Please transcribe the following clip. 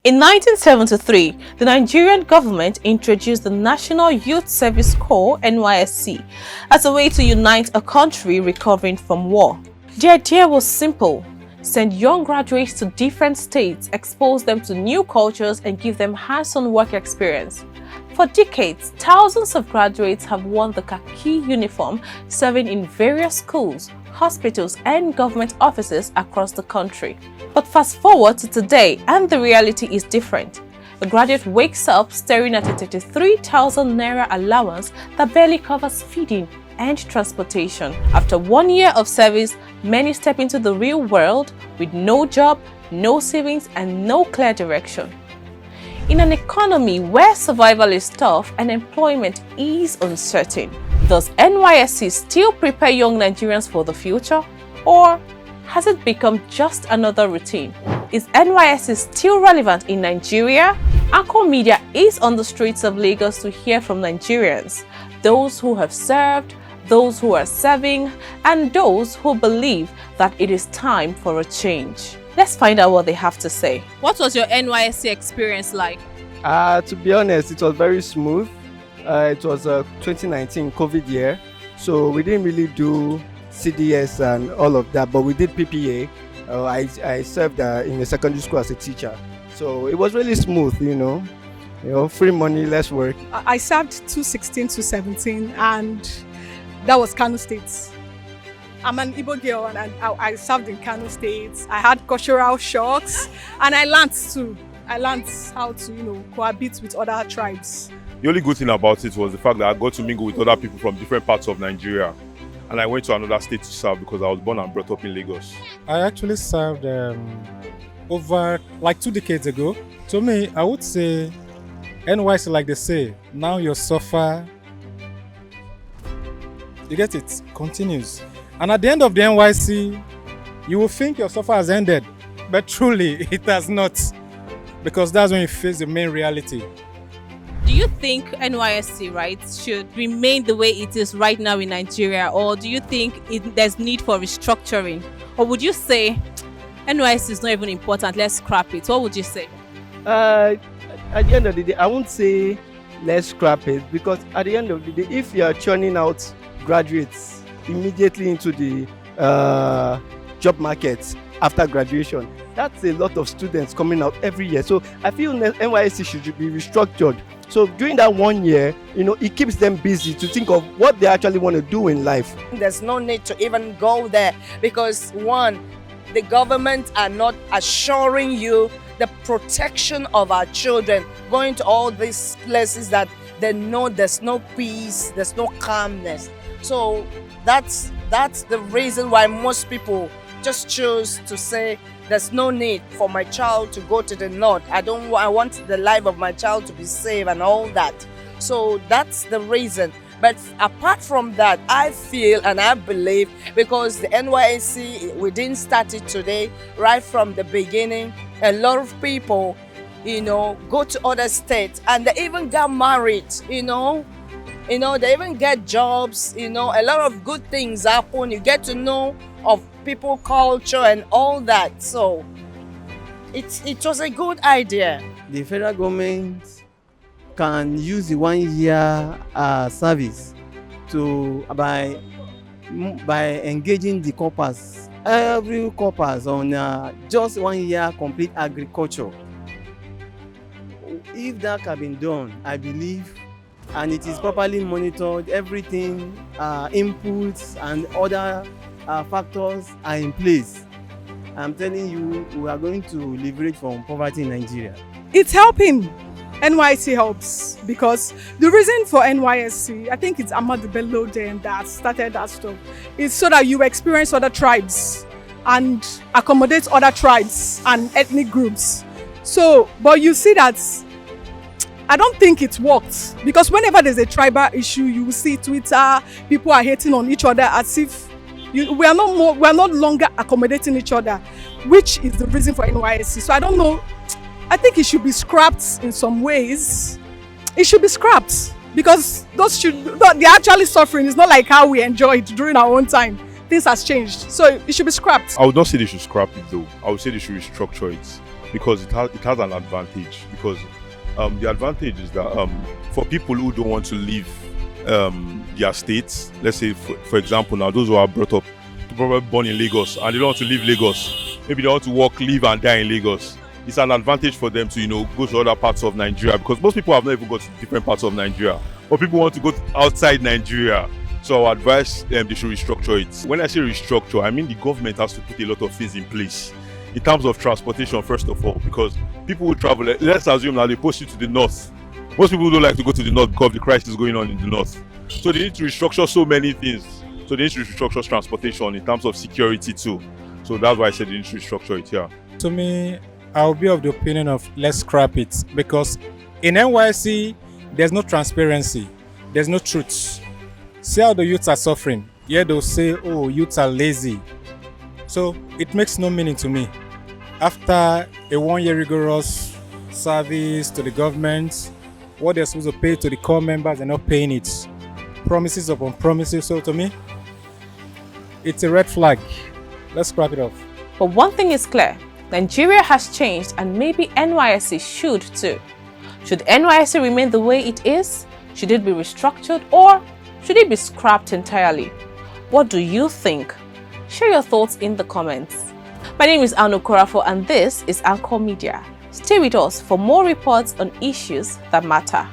In 1973, the Nigerian government introduced the National Youth Service Corps (NYSC) as a way to unite a country recovering from war. The idea was simple: send young graduates to different states, expose them to new cultures, and give them hands-on work experience. For decades, thousands of graduates have worn the khaki uniform, serving in various schools, hospitals, and government offices across the country. But fast forward to today, and the reality is different. A graduate wakes up staring at a 33,000 naira allowance that barely covers feeding and transportation. After 1 year of service, many step into the real world with no job, no savings, and no clear direction. In an economy where survival is tough and employment is uncertain, does NYSC still prepare young Nigerians for the future? Or has it become just another routine? Is NYSC still relevant in Nigeria? Anchor Media is on the streets of Lagos to hear from Nigerians, those who have served, those who are serving, and those who believe that it is time for a change. Let's find out what they have to say. What was your NYSC experience like? To be honest, it was very smooth. It was a 2019 COVID year, so we didn't really do CDS and all of that, but we did PPA. I served in a secondary school as a teacher, so it was really smooth. You know, free money, less work. I served 2016 to 17, and that was Kano State. I'm an Igbo girl, and I served in Kano State. I had cultural shocks, and I learned too. I learned how to, cohabit with other tribes. The only good thing about it was the fact that I got to mingle with other people from different parts of Nigeria. And I went to another state to serve because I was born and brought up in Lagos. I actually served over like 2 decades ago. To me, I would say NYC, like they say, now your suffer, you get it, continues. And at the end of the NYC, you will think your suffer has ended, but truly it has not, because that's when you face the main reality. Do you think NYSC, should remain the way it is right now in Nigeria, or do you think there's need for restructuring? Or would you say NYSC is not even important, let's scrap it? What would you say? At the end of the day, I won't say let's scrap it, because at the end of the day, if you are churning out graduates immediately into the job market after graduation, that's a lot of students coming out every year. So I feel NYSC should be restructured. So during that 1 year, it keeps them busy to think of what they actually want to do in life. There's no need to even go there because, one, the government are not assuring you the protection of our children, going to all these places that they know there's no peace, there's no calmness. So that's the reason why most people just choose to say there's no need for my child to go to the north. I want the life of my child to be safe and all that. So that's the reason. But apart from that, I feel and I believe, because the NYSC, we didn't start it today, right from the beginning, a lot of people, go to other states and they even got married, they even get jobs, a lot of good things happen. You get to know of people culture and all that. So it was a good idea. The federal government can use the 1 year service by engaging the corpers, every corpers on just 1 year complete agriculture. If that can be done, I believe, and it is properly monitored, everything, inputs and other factors are in place, I'm telling you, we are going to liberate from poverty in Nigeria. It's helping. NYSC helps because the reason for NYSC, I think it's Ahmad Bello then that started that stuff, is so that you experience other tribes and accommodate other tribes and ethnic groups. So, but you see that I don't think it worked, because whenever there's a tribal issue, you will see Twitter, people are hating on each other as if we are no longer accommodating each other, which is the reason for NYSC. So I don't know. I think it should be scrapped in some ways. It should be scrapped because they're actually suffering. It's not like how we enjoyed during our own time. Things has changed, so it should be scrapped. I would not say they should scrap it though. I would say they should restructure it. because it has an advantage. Because the advantage is that for people who don't want to leave their states, let's say for example now, those who are brought up, probably born in Lagos and they don't want to leave Lagos, maybe they want to work, live and die in Lagos, it's an advantage for them to go to other parts of Nigeria, because most people have not even got to different parts of Nigeria, but people want to go outside Nigeria. So I advise them they should restructure it. When I say restructure, I mean the government has to put a lot of things in place in terms of transportation, first of all, because people who travel, let's assume now they post you to the north. Most people don't like to go to the north because of the crisis going on in the north. So they need to restructure so many things. So they need to restructure transportation in terms of security too. So that's why I said they need to restructure it, yeah. To me, I'll be of the opinion of let's scrap it, because in NYSC, there's no transparency, there's no truth. See how the youths are suffering. Yeah, they'll say, oh, youths are lazy. So it makes no meaning to me. After a 1-year rigorous service to the government, what they're supposed to pay to the core members, they're not paying it. Promises upon promises. So to me, it's a red flag. Let's scrap it off. But one thing is clear, Nigeria has changed and maybe NYSC should too. Should NYSC remain the way it is? Should it be restructured, or should it be scrapped entirely? What do you think? Share your thoughts in the comments. My name is Anu Korafo and this is Anchor Media. Stay with us for more reports on issues that matter.